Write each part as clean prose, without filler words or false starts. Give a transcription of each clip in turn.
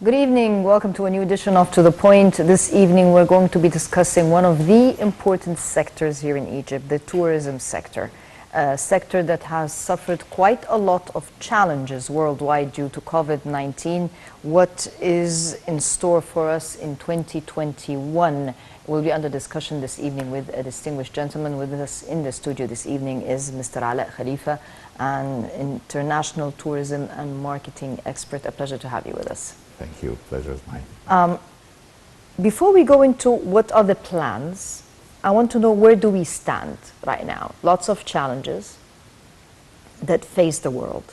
Good evening. Welcome to a new edition of To The Point. This evening we're going to be discussing one of the important sectors here in Egypt, the tourism sector. A sector that has suffered quite a lot of challenges worldwide due to COVID-19. What is in store for us in 2021 will be under discussion this evening with a distinguished gentleman. With us in the studio this evening is Mr. Alaa Khalifa, an international tourism and marketing expert. A pleasure to have you with us. Thank you. Pleasure is mine. Before we go into what are the plans, I want to know, where do we stand right now? Lots of challenges that face the world.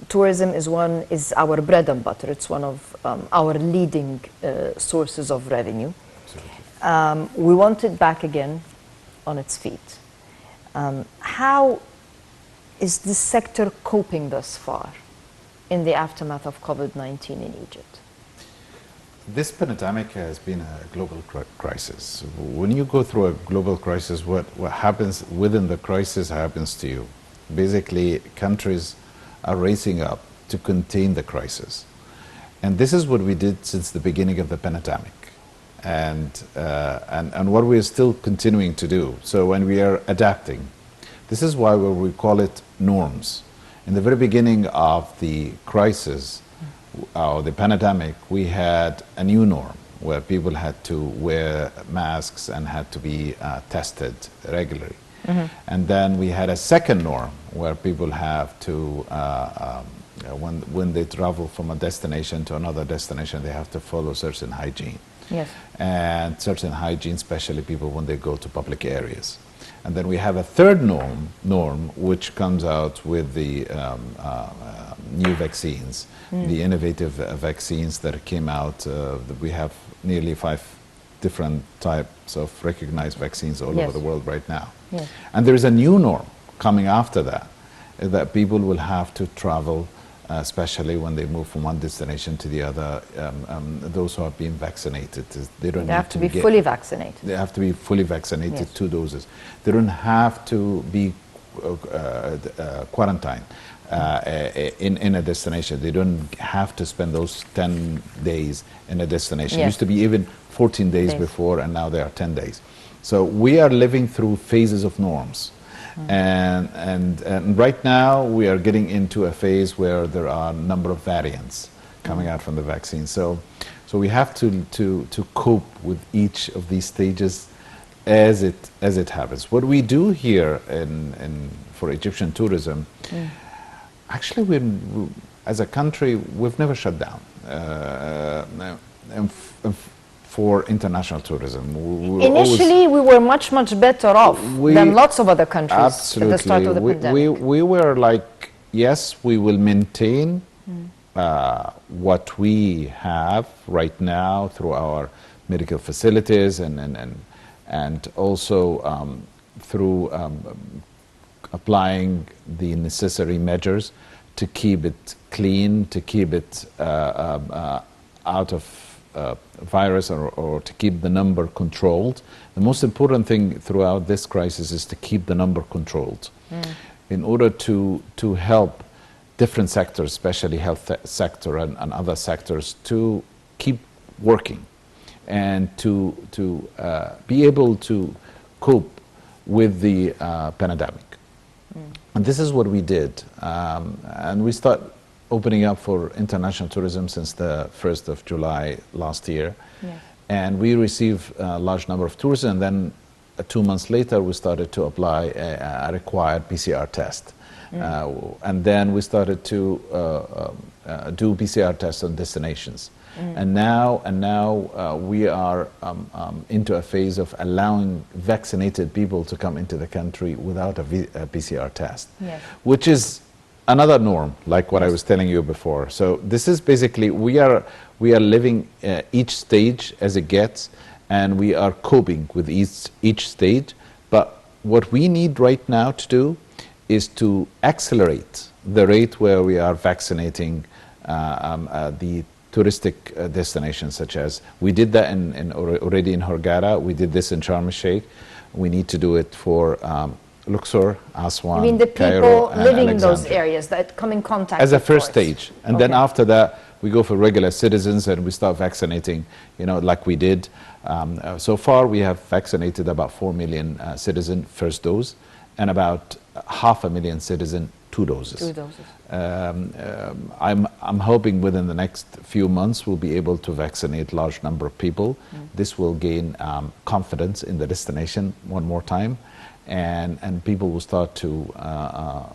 Tourism is our bread and butter. It's one of our leading sources of revenue. We want it back again on its feet. How is this sector coping thus far in the aftermath of COVID-19 in Egypt? This pandemic has been a global crisis. When you go through a global crisis, what happens within the crisis happens to you. Basically, countries are racing up to contain the crisis. And this is what we did since the beginning of the pandemic. And what we are still continuing to do. So when we are adapting, this is why we call it norms. In the very beginning of the crisis, the pandemic, we had a new norm where people had to wear masks and had to be tested regularly. And then we had a second norm where people have to, when they travel from a destination to another destination, they have to follow certain hygiene. Yes. And certain hygiene, especially people when they go to public areas. And then we have a third norm which comes out with the new vaccines, the innovative vaccines that came out. We have nearly 5 different types of recognized vaccines all over the world right now. Yes. And there is a new norm coming after that people will have to travel, especially when they move from one destination to the other. Those who have been vaccinated, they have to be fully vaccinated. They have to be fully vaccinated, yes. 2 doses. They don't have to be quarantined in a destination. They don't have to spend those 10 days in a destination. Yes. It used to be even 14 days before, and now they are 10 days. So we are living through phases of norms. And right now we are getting into a phase where there are a number of variants coming out from the vaccine. So we have to cope with each of these stages as it happens. What we do here for Egyptian tourism, actually we as a country, we've never shut down. For international tourism. Initially, we were much better off than lots of other countries at the start of the pandemic. We were like, yes, we will maintain what we have right now through our medical facilities and also through applying the necessary measures to keep it clean, to keep it out of virus or to keep the number controlled. The most important thing throughout this crisis is to keep the number controlled in order to help different sectors, especially health sector and other sectors, to keep working and to be able to cope with the pandemic. And this is what we did. And we start opening up for international tourism since the 1st of July last year. Yes. And we received a large number of tourists, and then 2 months later we started to apply a required PCR test. And then we started to do PCR tests on destinations. And now we are into a phase of allowing vaccinated people to come into the country without a PCR test, yes. Which is another norm, like what I was telling you before. So this is basically, we are living each stage as it gets, and we are coping with each stage. But what we need right now to do is to accelerate the rate where we are vaccinating the touristic destinations, such as we did that already in Hurghada. We did this in Sharm el-Sheikh. We need to do it for Luxor, Aswan, Cairo, the people living in those areas that come in contact as a with first tourists. stage, and then after that we go for regular citizens and we start vaccinating, like we did. So far, we have vaccinated about 4 million citizens first dose, and about 500,000 citizens 2 doses. 2 doses. I'm hoping within the next few months we'll be able to vaccinate large number of people. This will gain confidence in the destination one more time, and people will start to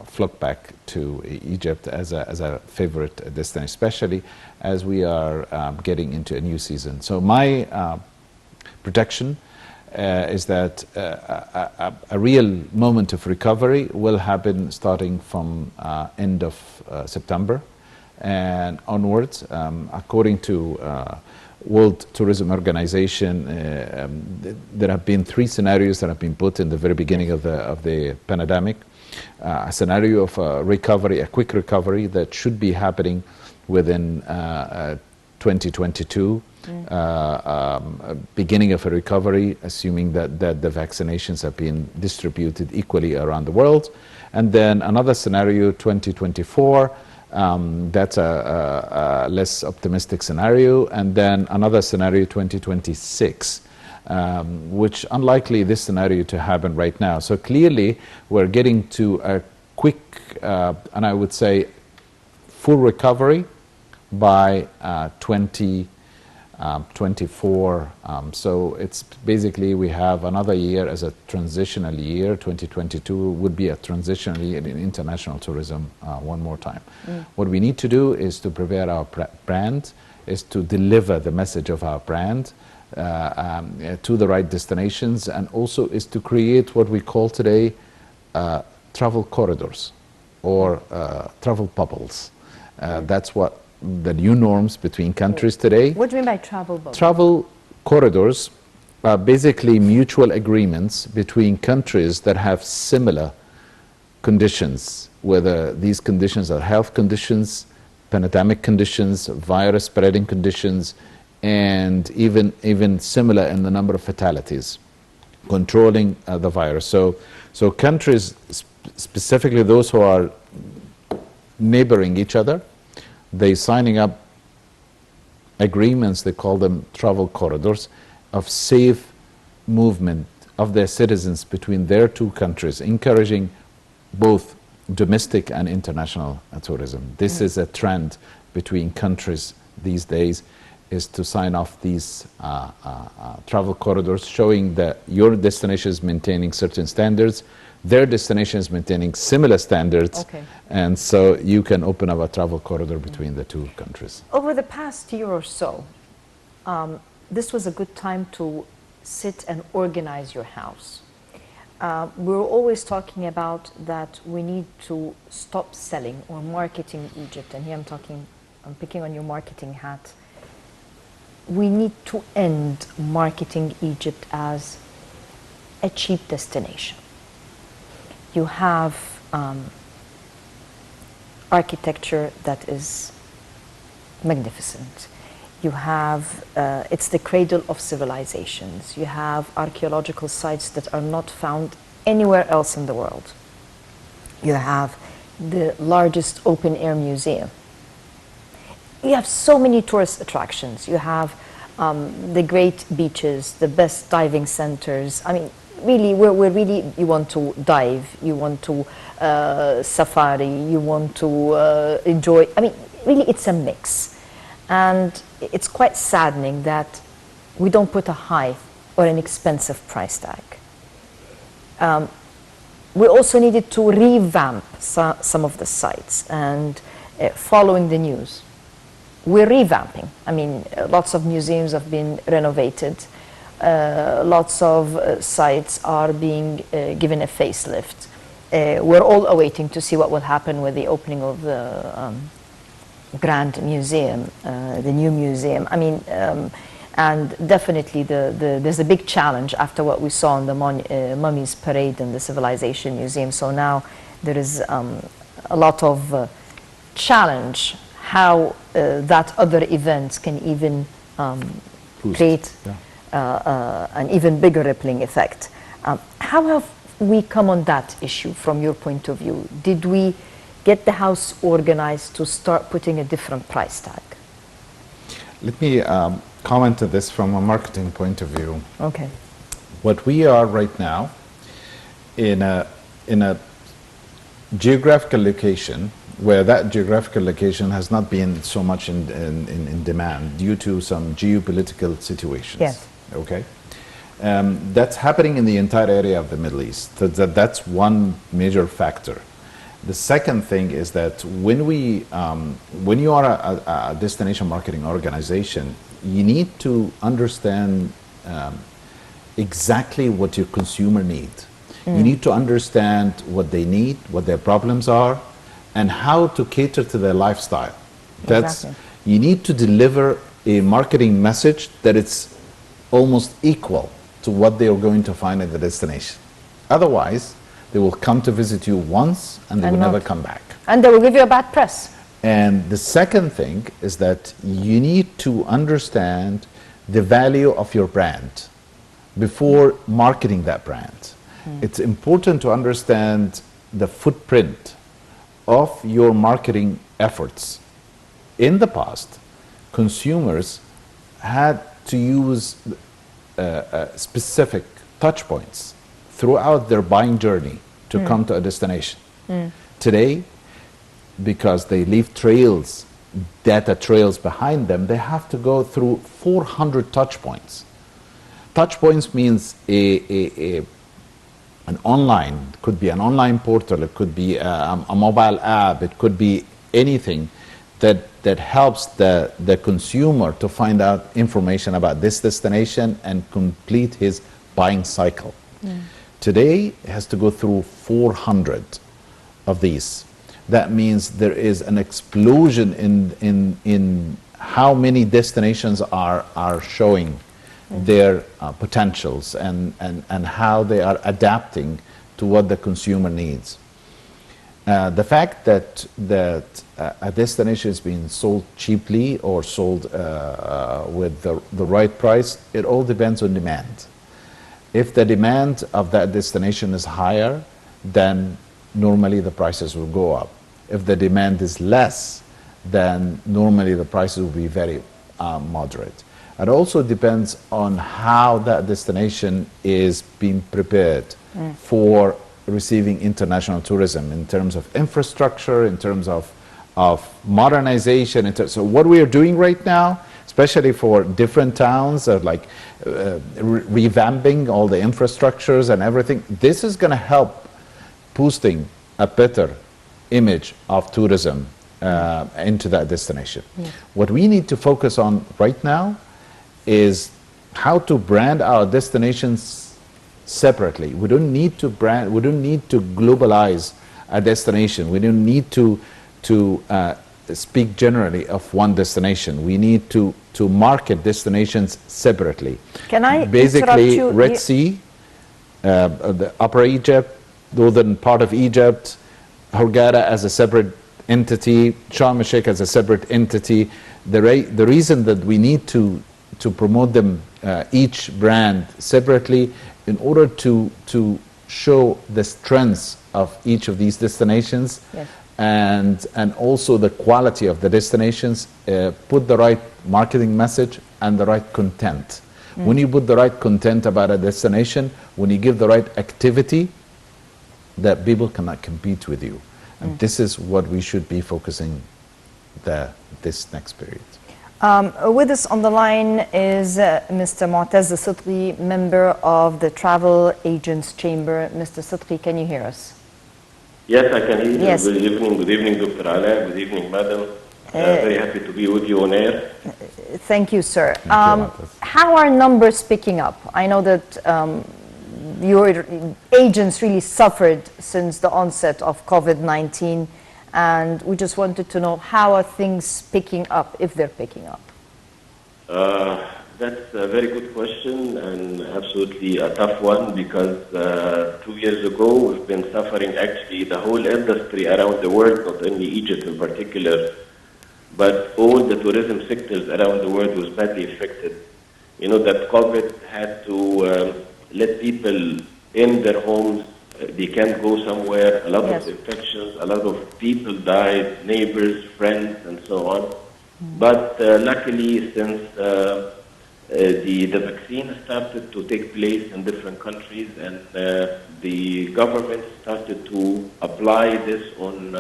flock back to Egypt as a favorite destination, especially as we are getting into a new season. So my projection is that a real moment of recovery will happen starting from end of September and onwards. According to World Tourism Organization, there have been 3 scenarios that have been put in the very beginning of the pandemic. A scenario of recovery, a quick recovery that should be happening within 2022. Beginning of a recovery, assuming that the vaccinations have been distributed equally around the world. And then another scenario, 2024, that's a less optimistic scenario. And then another scenario, 2026, which unlikely this scenario to happen right now. So clearly, we're getting to a quick, and I would say, full recovery by 2024. So it's basically we have another year as a transitional year. 2022 would be a transitional year in international tourism one more time. What we need to do is to prepare our brand, is to deliver the message of our brand to the right destinations, and also is to create what we call today travel corridors or travel bubbles. That's what the new norms between countries today. What do you mean by travel bubble? Travel corridors are basically mutual agreements between countries that have similar conditions, whether these conditions are health conditions, pandemic conditions, virus spreading conditions, and even similar in the number of fatalities, controlling the virus. So countries, specifically those who are neighboring each other, they signing up agreements, they call them travel corridors, of safe movement of their citizens between their 2 countries, encouraging both domestic and international tourism. This is a trend between countries these days, is to sign off these travel corridors, showing that your destination is maintaining certain standards, their destination is maintaining similar standards, and so you can open up a travel corridor between the 2 countries. Over the past year or so, this was a good time to sit and organize your house. We're always talking about that we need to stop selling or marketing Egypt, and here I'm picking on your marketing hat. We need to end marketing Egypt as a cheap destination. You have architecture that is magnificent. You have, it's the cradle of civilizations. You have archaeological sites that are not found anywhere else in the world. You have the largest open-air museum. You have so many tourist attractions. You have the great beaches, the best diving centers. I mean, really, we're really, you want to dive, you want to safari, you want to enjoy. I mean, really, it's a mix. And it's quite saddening that we don't put a high or an expensive price tag. We also needed to revamp some of the sites, and following the news, we're revamping. I mean, lots of museums have been renovated. Lots of sites are being given a facelift. We're all awaiting to see what will happen with the opening of the Grand Museum, the new museum. I mean, and definitely there's a big challenge after what we saw in the Mummies Parade in the Civilization Museum. So now there is a lot of challenge how that other events can even create an even bigger rippling effect. How have we come on that issue from your point of view? Did we get the house organized to start putting a different price tag? Let me comment on this from a marketing point of view. Okay. What we are right now in a geographical location where that geographical location has not been so much in demand due to some geopolitical situations. Yes. Okay. That's happening in the entire area of the Middle East. That's one major factor. The second thing is that when you are a destination marketing organization, you need to understand exactly what your consumer needs. You need to understand what they need, what their problems are, and how to cater to their lifestyle. Exactly. You need to deliver a marketing message that it's almost equal to what they are going to find at the destination. Otherwise, they will come to visit you once and they will never come back. And they will give you a bad press. And the second thing is that you need to understand the value of your brand before marketing that brand. It's important to understand the footprint of your marketing efforts. In the past, consumers had to use specific touch points throughout their buying journey to come to a destination. Today, because they leave trails, data trails behind them, they have to go through 400 touch points. Touch points means an online, it could be an online portal, it could be a mobile app, it could be anything that helps the consumer to find out information about this destination and complete his buying cycle. Today, it has to go through 400 of these. That means there is an explosion in how many destinations are showing their potentials and how they are adapting to what the consumer needs. The fact that a destination is being sold cheaply or sold with the right price, it all depends on demand. If the demand of that destination is higher, then normally the prices will go up. If the demand is less, then normally the prices will be very moderate. It also depends on how that destination is being prepared for receiving international tourism in terms of infrastructure, in terms of modernization. So what we are doing right now, especially for different towns, like revamping all the infrastructures and everything, this is going to help boosting a better image of tourism into that destination. What we need to focus on right now is how to brand our destinations separately. We don't need to brand, we don't need to globalize a destination. We don't need to speak generally of one destination. We need to market destinations separately. Can I basically interrupt you? Red Sea, the Upper Egypt, northern part of Egypt, Hurghada as a separate entity, Sharm el-Sheikh as a separate entity. The reason that we need to promote them, each brand separately, in order to show the strengths of each of these destinations. Yes. And also the quality of the destinations, put the right marketing message and the right content. When you put the right content about a destination, when you give the right activity, that people cannot compete with you. And this is what we should be focusing this next period. With us on the line is Mr. Mu'taz Sidqi, member of the Travel Agents Chamber. Mr. Sidqi, can you hear us? Yes, I can hear you. Yes. Good evening, Dr. Alaa. Good evening, madam. Very happy to be with you on air. Thank you, sir. Thank you, Mu'taz. How are numbers picking up? I know that your agents really suffered since the onset of COVID-19, and we just wanted to know, how are things picking up, if they're picking up? That's a very good question and absolutely a tough one, because 2 years ago we've been suffering, actually the whole industry around the world, not only Egypt in particular, but all the tourism sectors around the world was badly affected. You know that COVID had to let people in their homes. They can't go somewhere. A lot Yes. of infections, a lot of people died, neighbors, friends, and so on. But luckily, since the vaccine started to take place in different countries, and the government started to apply this on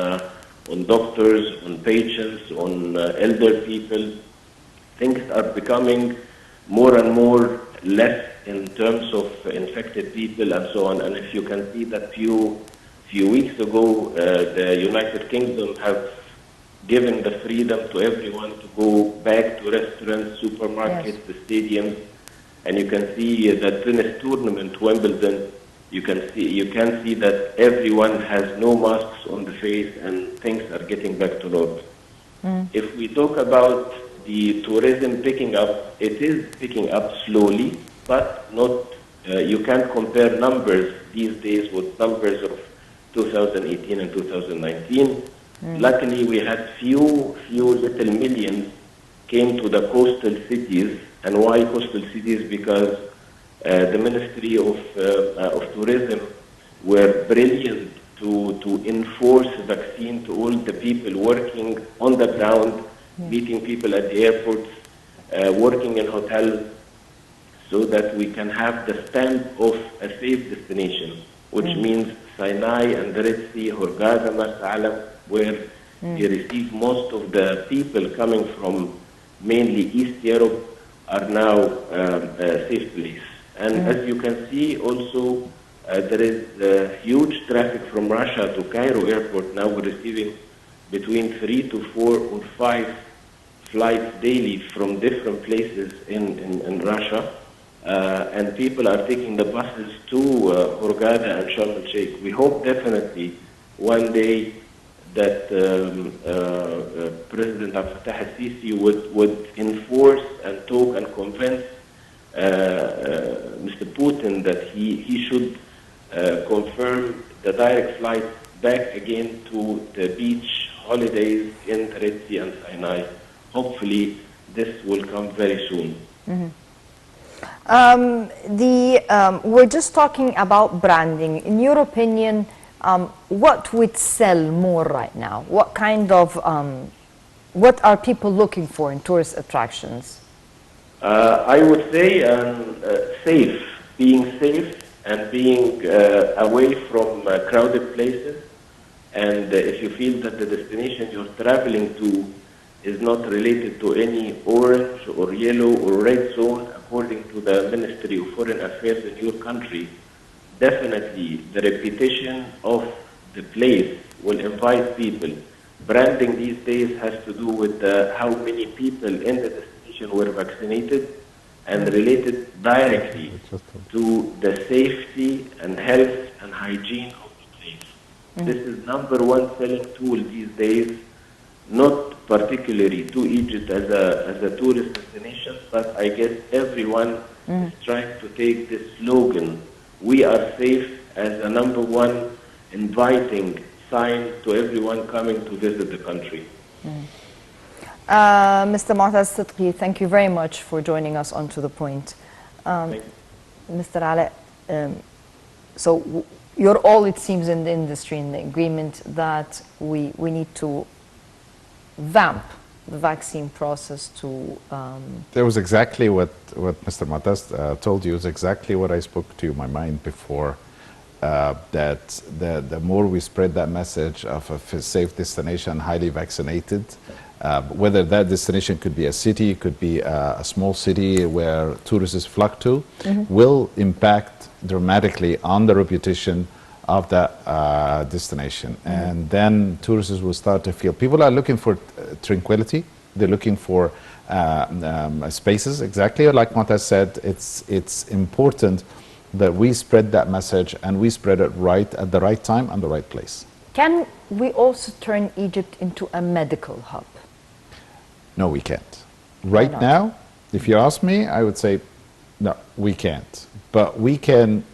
doctors, on patients, on elder people, things are becoming more and more less in terms of infected people and so on. And if you can see that few weeks ago, the United Kingdom have given the freedom to everyone to go back to restaurants, supermarkets, Yes. the stadiums, and you can see the tennis tournament, Wimbledon. You can see that everyone has no masks on the face, and things are getting back to normal. If we talk about the tourism picking up, it is picking up slowly, but not. You can't compare numbers these days with numbers of 2018 and 2019. Luckily, we had few little millions came to the coastal cities. And why coastal cities? Because the Ministry of Tourism were brilliant to enforce vaccine to all the people working on the ground, meeting people at the airports, working in hotels, so that we can have the stamp of a safe destination, which means Sinai and the Red Sea, Hurghada, Marsa Alam, where they receive most of the people coming from mainly East Europe, are now a safe place. And as you can see also, there is huge traffic from Russia to Cairo airport. Now we're receiving between 3 to 4 or 5 flights daily from different places in Russia. And people are taking the buses to Hurghada and Sharm el-Sheikh. We hope definitely one day that President Abdel Fattah al-Sisi would enforce and talk and convince Mr. Putin that he should confirm the direct flight back again to the beach holidays in the Red Sea and Sinai. Hopefully this will come very soon. We're just talking about branding. In your opinion, what would sell more right now? What kind of, what are people looking for in tourist attractions? I would say safe, being safe and being away from crowded places. And if you feel that the destination you're traveling to is not related to any orange or yellow or red zone, according to the Ministry of Foreign Affairs in your country, definitely the reputation of the place will invite people. Branding these days has to do with how many people in the destination were vaccinated and related directly to the safety and health and hygiene of the place. This is #1 selling tool these days, not particularly to Egypt as a tourist destination, but I guess everyone is trying to take this slogan, "We are safe," as a #1 inviting sign to everyone coming to visit the country. Mr. Mu'taz Sidqi, thank you very much for joining us on To The Point. Mr. Alaa, so you're all, it seems, in the industry in the agreement that we need to vamp the vaccine process to... That was exactly what Mr. Mu'taz told you, is exactly what I spoke to you in my mind before, that the more we spread that message of a safe destination, highly vaccinated, whether that destination could be a city, could be a small city where tourists flock to, will impact dramatically on the reputation of that destination. And then tourists will start to feel, people are looking for tranquility, they're looking for spaces, exactly like Mu'taz said. It's important that we spread that message, and we spread it right at the right time and the right place. Can we also turn Egypt into a medical hub? No, we can't. Right now, if you ask me, I would say, no, we can't. But we can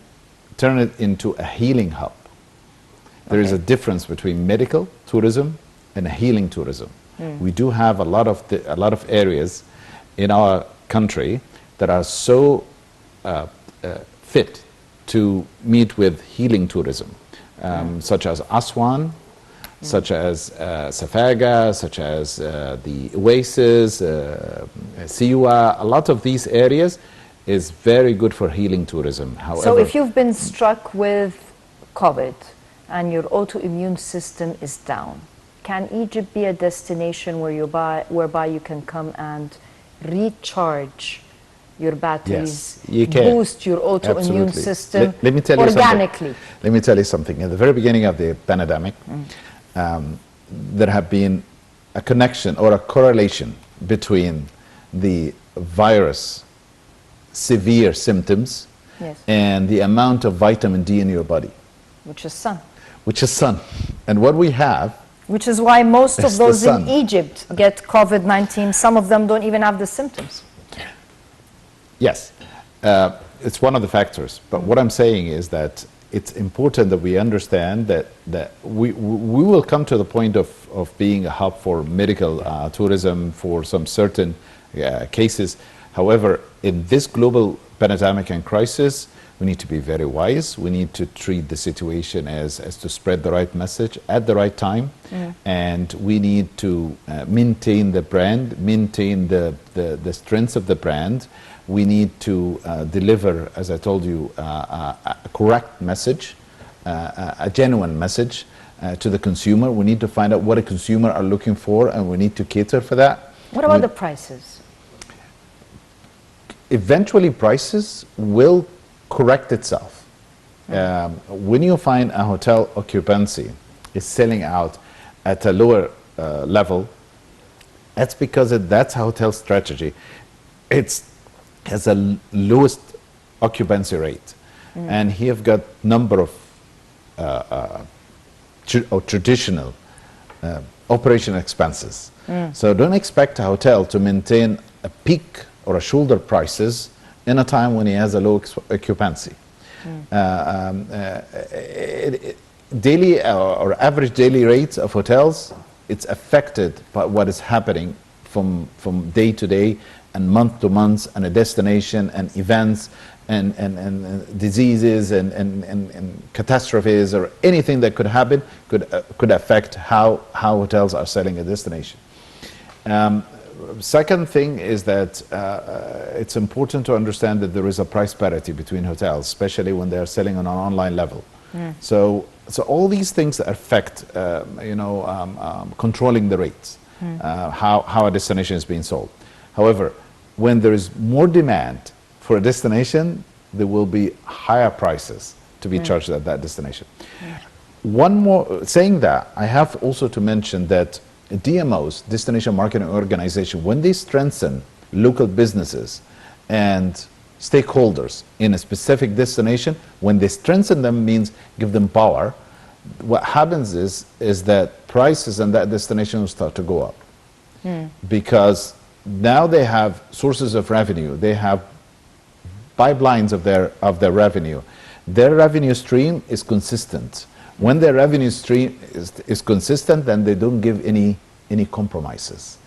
turn it into a healing hub. There is a difference between medical tourism and healing tourism. We do have a lot of areas in our country that are so fit to meet with healing tourism, such as Aswan, such as Safaga, such as the Oasis, Siwa. A lot of these areas is very good for healing tourism. However, So if you've been struck with COVID and your autoimmune system is down, can Egypt be a destination whereby you can come and recharge your batteries, yes, you can. boost your autoimmune Absolutely. system Let me tell you organically? Let me tell you something. At the very beginning of the pandemic, there have been a connection or a correlation between the virus severe symptoms Yes. and the amount of vitamin D in your body, Which is sun. which is sun. And what we have, Which is why most It's of the those in sun. Egypt get COVID-19. Some of them don't even have the symptoms. yes, it's one of the factors. But what I'm saying is that it's important that we understand that we will come to the point of being a hub for medical tourism for some certain cases. However, in this global pandemic and crisis, we need to be very wise. We need to treat the situation as to spread the right message at the right time. And we need to maintain the brand, maintain the strengths of the brand. We need to deliver, as I told you, a correct message, a genuine message to the consumer. We need to find out what a consumer are looking for, and we need to cater for that. What about the prices? Eventually, prices will correct itself. When you find a hotel occupancy is selling out at a lower level, that's because that's a hotel strategy. It has a lowest occupancy rate, and here you've got number of traditional operational expenses. So don't expect a hotel to maintain a peak or a shoulder prices in a time when he has a low occupancy. Daily or average daily rates of hotels, it's affected by what is happening from day to day and month to month, and a destination and events and diseases and catastrophes or anything that could happen could affect how hotels are selling a destination. Second thing is that it's important to understand that there is a price parity between hotels, especially when they are selling on an online level. So all these things affect, controlling the rates, how a destination is being sold. However, when there is more demand for a destination, there will be higher prices to be charged at that destination. One more, saying that, I have also to mention that DMOs, Destination Marketing Organization, when they strengthen local businesses and stakeholders in a specific destination, when they strengthen them means give them power, what happens is that prices in that destination will start to go up. Because now they have sources of revenue, they have pipelines of their revenue. Their revenue stream is consistent. When their revenue stream is consistent, then they don't give any compromises.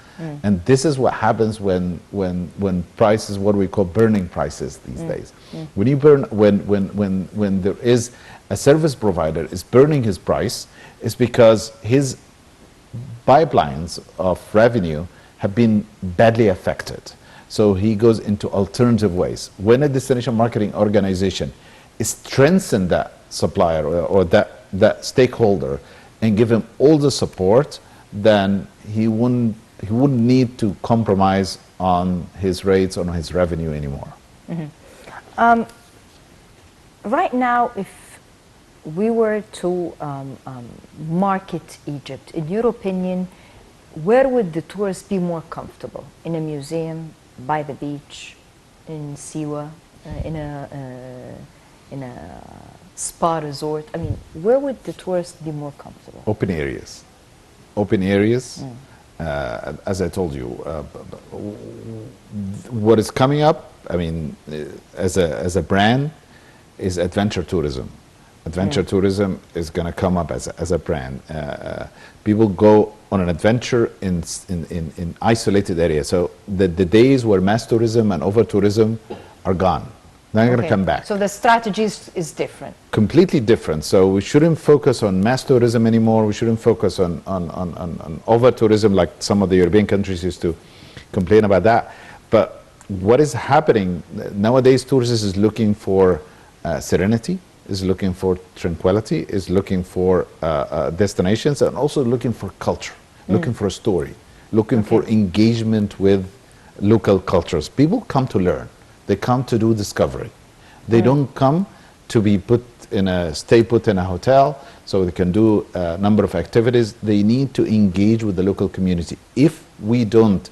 And this is what happens when prices, what we call burning prices these days. When you burn, when there is a service provider is burning his price, it's because his pipelines of revenue have been badly affected. So he goes into alternative ways. When a destination marketing organization strengthens that supplier or that stakeholder and give him all the support, then he wouldn't need to compromise on his rates, on his revenue anymore. Right now, if we were to market Egypt, in your opinion, where would the tourist be more comfortable? In a museum, by the beach, in Siwa, in a spa resort? I mean, where would the tourist be more comfortable? Open areas. Open areas. As I told you, what is coming up, I mean, as a brand, is adventure tourism. Adventure tourism is going to come up as a brand. People go on an adventure in isolated areas. So the days where mass tourism and over tourism are gone. They're not going to Okay. come back. So the strategy is different. Completely different. So we shouldn't focus on mass tourism anymore. We shouldn't focus on over tourism like some of the European countries used to complain about that. But what is happening nowadays, tourists is looking for serenity, is looking for tranquility, is looking for destinations, and also looking for culture, looking for a story, looking for engagement with local cultures. People come to learn. They come to do discovery. They don't come to be stay put in a hotel so they can do a number of activities. They need to engage with the local community. If we don't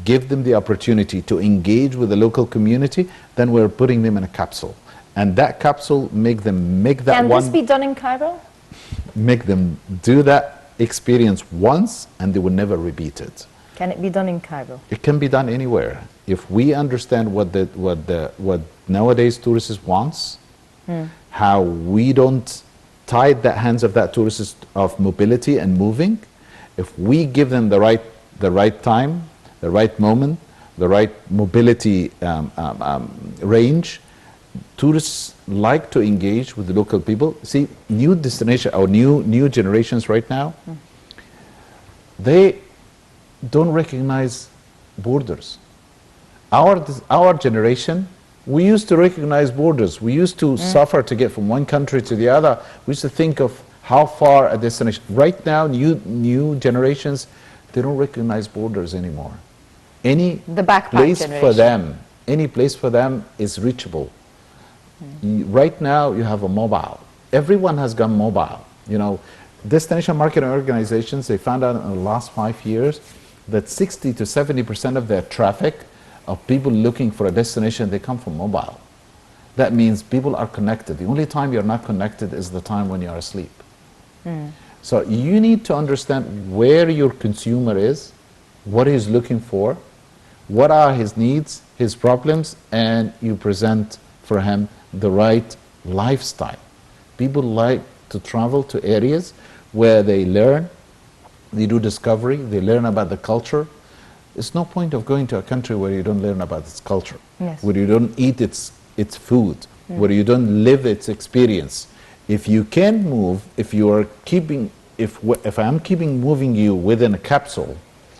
give them the opportunity to engage with the local community, then we're putting them in a capsule. And that capsule make that Can one... this be done in Cairo? Make them do that experience once and they will never repeat it. Can it be done in Cairo? It can be done anywhere. If we understand what nowadays tourists wants, how we don't tie the hands of that tourist of mobility and moving, if we give them the right time, the right moment, the right mobility range, tourists like to engage with the local people. See, new destination or new generations right now, they don't recognize borders. Our generation, we used to recognize borders. We used to suffer to get from one country to the other. We used to think of how far a destination. Right now, new generations, they don't recognize borders anymore. Any The backpack place generation. for them, any place for them is reachable. Right now, you have a mobile. Everyone has gone mobile. You know, destination marketing organizations, they found out in the last 5 years that 60 to 70% of their traffic of people looking for a destination, they come from mobile. That means people are connected. The only time you're not connected is the time when you're asleep. So you need to understand where your consumer is, what he's looking for, what are his needs, his problems, and you present for him the right lifestyle. People like to travel to areas where they learn, they do discovery, they learn about the culture. There's no point of going to a country where you don't learn about its culture, Yes. where you don't eat its food, where you don't live its experience. If you can move, if I'm keeping moving you within a capsule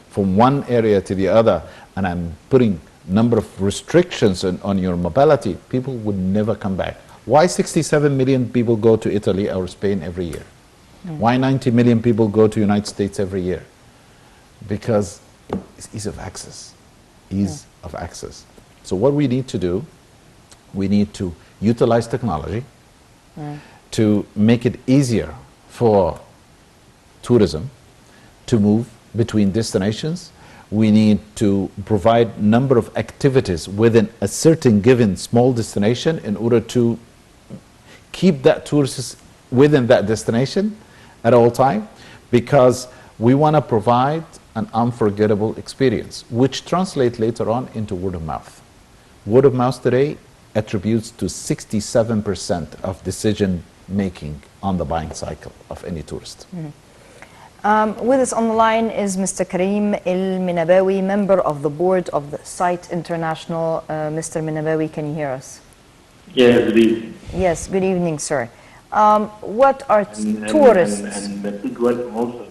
from one area to the other, and I'm putting number of restrictions on your mobility, people would never come back. Why 67 million people go to Italy or Spain every year? Why 90 million people go to United States every year? Because it's ease of access. Ease of access. So what we need to do, we need to utilize technology to make it easier for tourism to move between destinations. We need to provide number of activities within a certain given small destination in order to keep that tourist within that destination at all time, because we want to provide an unforgettable experience, which translates later on into word of mouth. Word of mouth today attributes to 67% of decision making on the buying cycle of any tourist. With us on the line is Mr. Karim El-Minabawi, member of the board of the Site International. Mr. Minabawi, can you hear us? Yes, good evening. Yes, good evening, sir. What are tourists? And a big welcome also.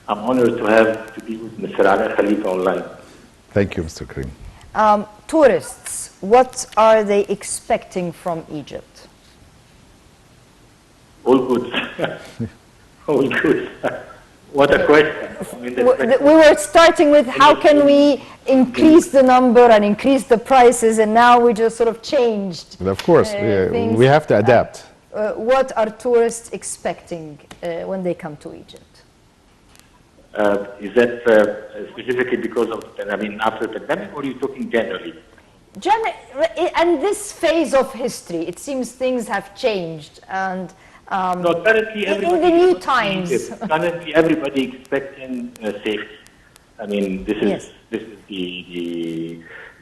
I'm honored to be with Mr. Alaa Khalifa online. Thank you, Mr. Karim. Tourists, what are they expecting from Egypt? All good. All good. What a question. We were starting with how can we increase the number and increase the prices, and now we just sort of changed. Of course, things. we have to adapt. What are tourists expecting when they come to Egypt? Is that specifically because of, after the pandemic, or are you talking generally? And this phase of history, it seems things have changed, and No, currently in the new times. Currently, everybody expecting safety. This is Yes. this is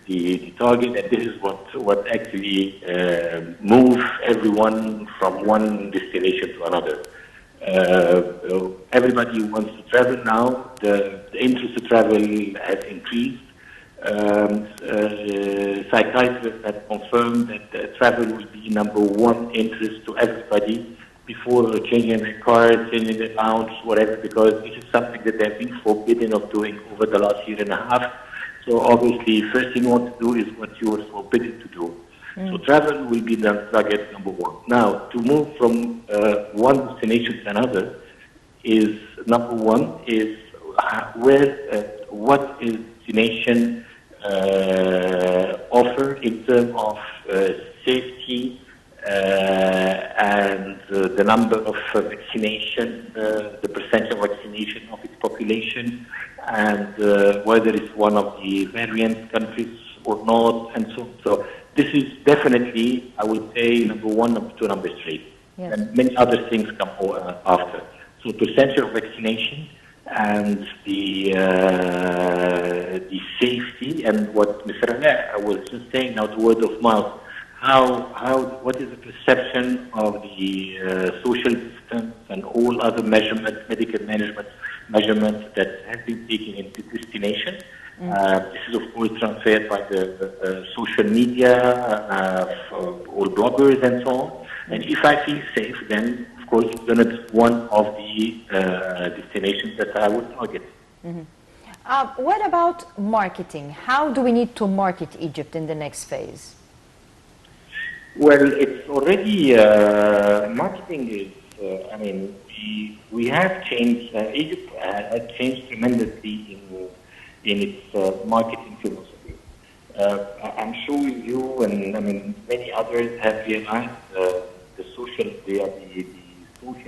the target, and this is what actually move everyone from one destination to another. Everybody wants to travel now. The interest to travel has increased. psychiatrists that confirmed that travel will be number one interest to everybody before changing their cars, changing their lounge, whatever, because this is something that they've been forbidden of doing over the last year and a half. So obviously, first thing you want to do is what you are forbidden to do. So travel will be the target number one. Now, to move from one destination to another is number one is what is destination offer in terms of safety and the number of vaccination, the percentage of vaccination of its population, and whether it's one of the variant countries or not, and so on. So this is definitely, I would say, number one, number two, number three. Yes. And many other things come after. So percentage of vaccination and the safety, and what Mr. Alaa was just saying now, the word of mouth. What is the perception of the social distance and all other measurements, medical management measurements that have been taken into destination? This is, of course, transferred by the social media, all bloggers and so on. And if I feel safe, then, of course, then it's one of the destinations that I would target. What about marketing? How do we need to market Egypt in the next phase? Well, it's already, marketing is, we have changed, Egypt has changed tremendously in its marketing philosophy. I'm sure you and many others have realized the social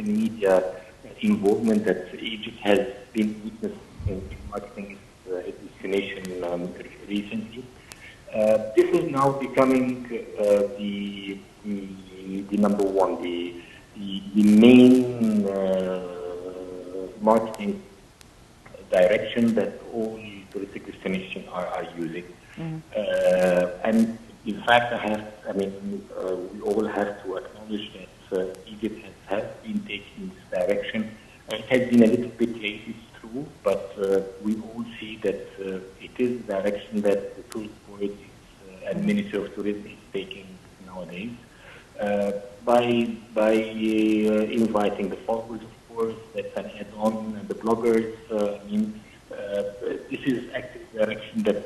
media involvement that Egypt has been witnessing in marketing its destination recently. This is now becoming the number one, the main marketing direction that all touristic destinations are using. And in fact, we all have to acknowledge that Egypt has been taking this direction. It has been a little bit late, it's true, but we all see that it is the direction that the tourist board and Ministry of Tourism is taking nowadays. By inviting the followers, of course, that's an add-on, and the bloggers. This is actually the direction that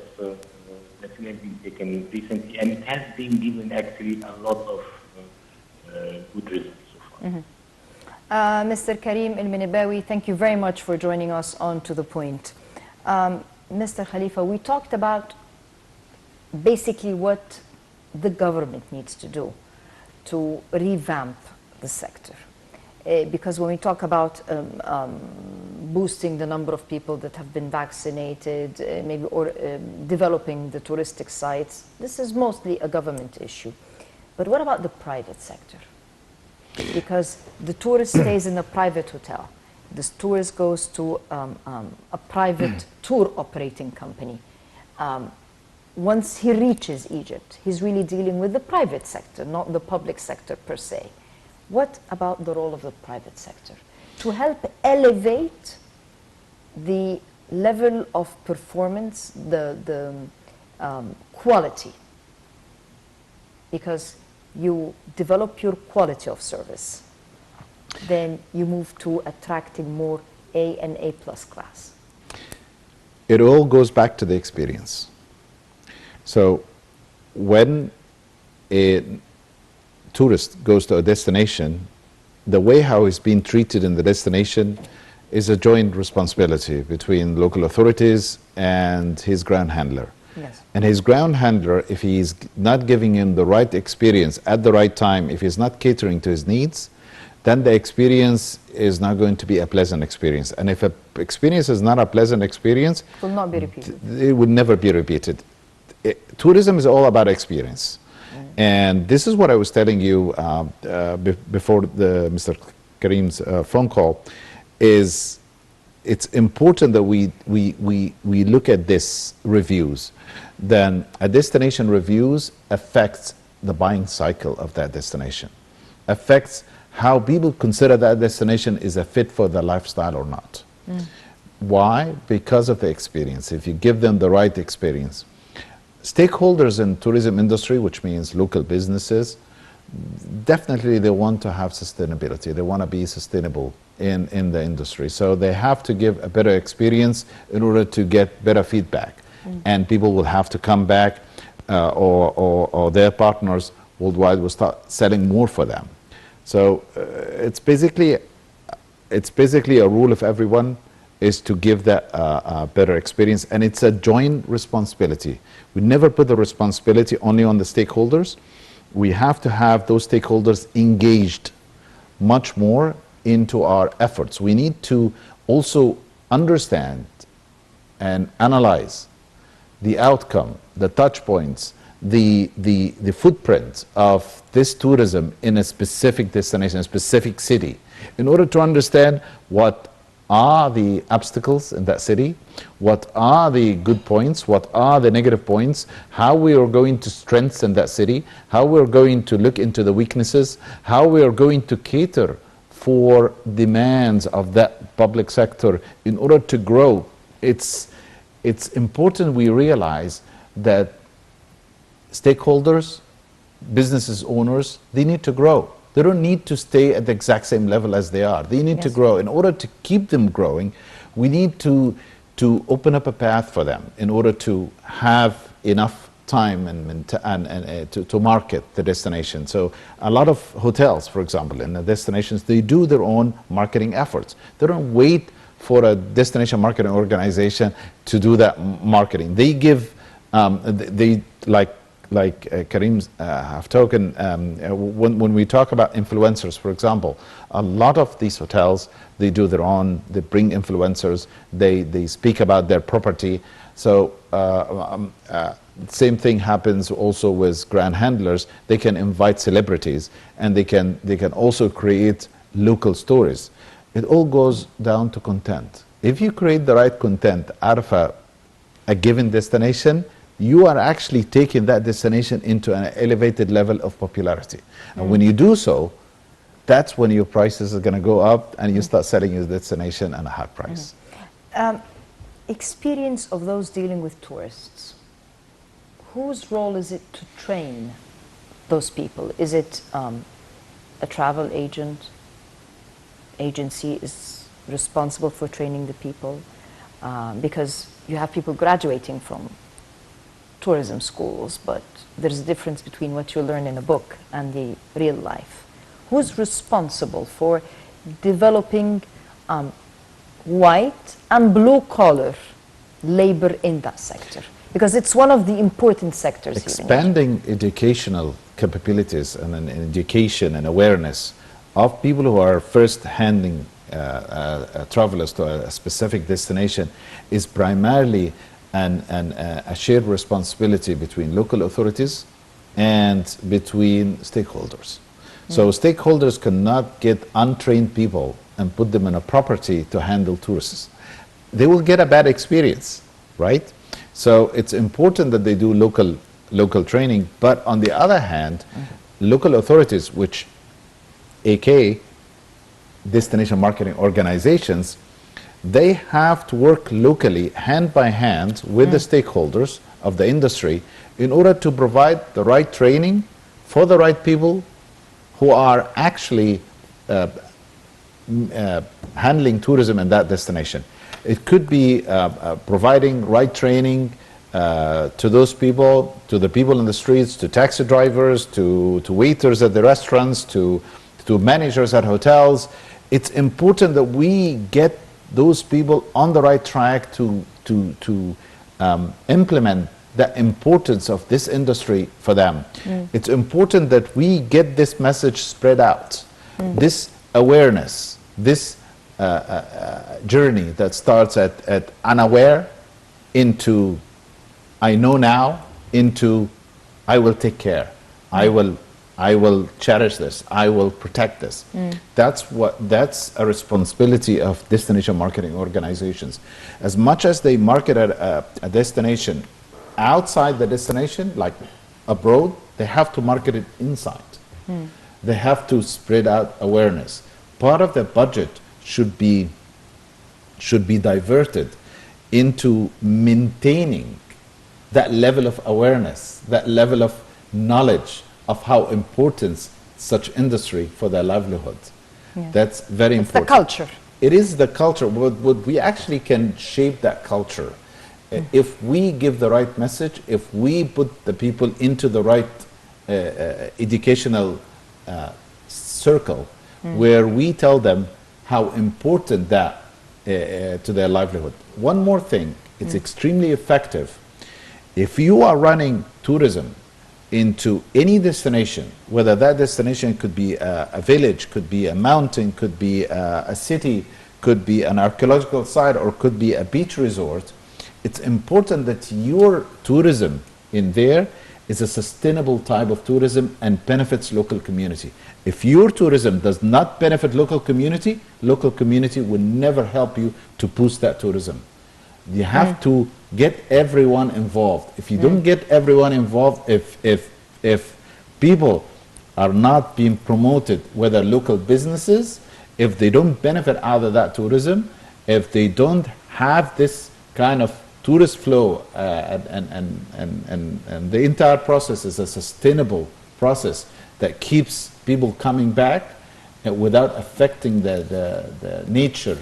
has been taken recently, and it has been given actually a lot of good results so far. Mr. Karim El-Minibawi, thank you very much for joining us on To The Point. Mr. Khalifa, we talked about basically what the government needs to do to revamp the sector. Because when we talk about boosting the number of people that have been vaccinated, or developing the touristic sites, this is mostly a government issue. But what about the private sector? Because the tourist stays in a private hotel. The tourist goes to a private tour operating company. Once he reaches Egypt, he's really dealing with the private sector, not the public sector per se. What about the role of the private sector to help elevate the level of performance, the quality? Because you develop your quality of service, then you move to attracting more A and A+ class. It all goes back to the experience. So when a tourist goes to a destination, the way how he's being treated in the destination is a joint responsibility between local authorities and his ground handler. Yes. And his ground handler, if he's not giving him the right experience at the right time, if he's not catering to his needs, then the experience is not going to be a pleasant experience. And if an experience is not a pleasant experience, it will not be repeated. It would never be repeated. Tourism is all about experience. And this is what I was telling you before Mr. Karim's phone call, is it's important that we look at this reviews. Then a destination reviews affects the buying cycle of that destination, affects how people consider that destination is a fit for their lifestyle or not. Why? Because of the experience. If you give them the right experience. Stakeholders in tourism industry, which means local businesses, definitely they want to have sustainability. They want to be sustainable in the industry. So they have to give a better experience in order to get better feedback. And people will have to come back, or their partners worldwide will start selling more for them. So it's basically a rule of everyone is to give that a better experience, and it's a joint responsibility. We never put the responsibility only on the stakeholders. We have to have those stakeholders engaged much more into our efforts. We need to also understand and analyze the outcome, the touch points, the footprint of this tourism in a specific destination, a specific city, in order to understand what are the obstacles in that city, what are the good points, what are the negative points, how we are going to strengthen that city, how we are going to look into the weaknesses, how we are going to cater for demands of that public sector in order to grow. It's important we realize that stakeholders, businesses owners, they need to grow. They don't need to stay at the exact same level as they are. They need to grow. In order to keep them growing, we need to open up a path for them in order to have enough time and to market the destination. So a lot of hotels, for example, in the destinations, they do their own marketing efforts. They don't wait for a destination marketing organization to do that marketing. They give, like Karim's have spoken, when we talk about influencers, for example, a lot of these hotels, they do their own, they bring influencers, they speak about their property. So same thing happens also with grand handlers. They can invite celebrities, and they can also create local stories. It all goes down to content. If you create the right content out of a given destination, you are actually taking that destination into an elevated level of popularity. And when you do so, that's when your prices are going to go up and you start selling your destination at a high price. Experience of those dealing with tourists. Whose role is it to train those people? Is it a travel agency is responsible for training the people? Because you have people graduating from tourism schools, but there's a difference between what you learn in a book and the real life. Who's responsible for developing white and blue collar labor in that sector? Because it's one of the important sectors. Expanding educational capabilities and an education and awareness of people who are first handing travelers to a specific destination is primarily a shared responsibility between local authorities and between stakeholders. So stakeholders cannot get untrained people and put them in a property to handle tourists. They will get a bad experience, right? So it's important that they do local training, but on the other hand, local authorities, which aka destination marketing organizations, they have to work locally, hand by hand, with the stakeholders of the industry in order to provide the right training for the right people who are actually handling tourism in that destination. It could be providing right training to those people, to the people in the streets, to taxi drivers, to waiters at the restaurants, to managers at hotels. It's important that we get those people on the right track to implement the importance of this industry for them. It's important that we get this message spread out, this awareness, this journey that starts at unaware into I know now, into I will take care, I will cherish this, I will protect this. That's a responsibility of destination marketing organizations. As much as they market a destination outside the destination, like abroad, they have to market it inside. They have to spread out awareness. Part of the budget should be diverted into maintaining that level of awareness, that level of knowledge of how important such industry for their livelihood. Yeah. That's very It's the important. culture. It is the culture. What we actually can shape that culture. If we give the right message, if we put the people into the right educational circle, where we tell them how important that to their livelihood. One more thing, it's extremely effective. If you are running tourism into any destination, whether that destination could be a village, could be a mountain, could be a city, could be an archaeological site, or could be a beach resort, it's important that your tourism in there is a sustainable type of tourism and benefits local community. If your tourism does not benefit local community will never help you to boost that tourism. You have to get everyone involved. If you don't get everyone involved, if people are not being promoted, whether local businesses, if they don't benefit out of that tourism, if they don't have this kind of tourist flow and the entire process is a sustainable process that keeps people coming back without affecting the nature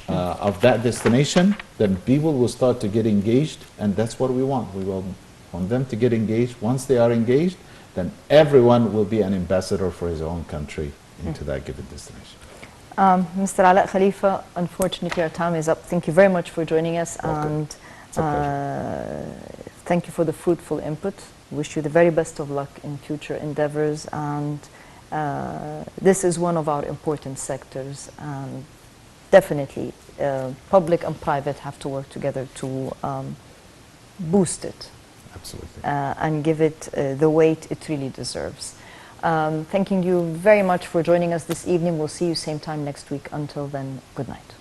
of that destination, then people will start to get engaged, and that's what we want. We will want them to get engaged. Once they are engaged, then everyone will be an ambassador for his own country into that given destination. Mr. Alaa Khalifa, unfortunately our time is up. Thank you very much for joining us. Welcome. And thank you for the fruitful input. Wish you the very best of luck in future endeavors, and this is one of our important sectors, and definitely public and private have to work together to boost it. Absolutely. And give it the weight it really deserves. Thanking you very much for joining us this evening. We'll see you same time next week. Until then, good night.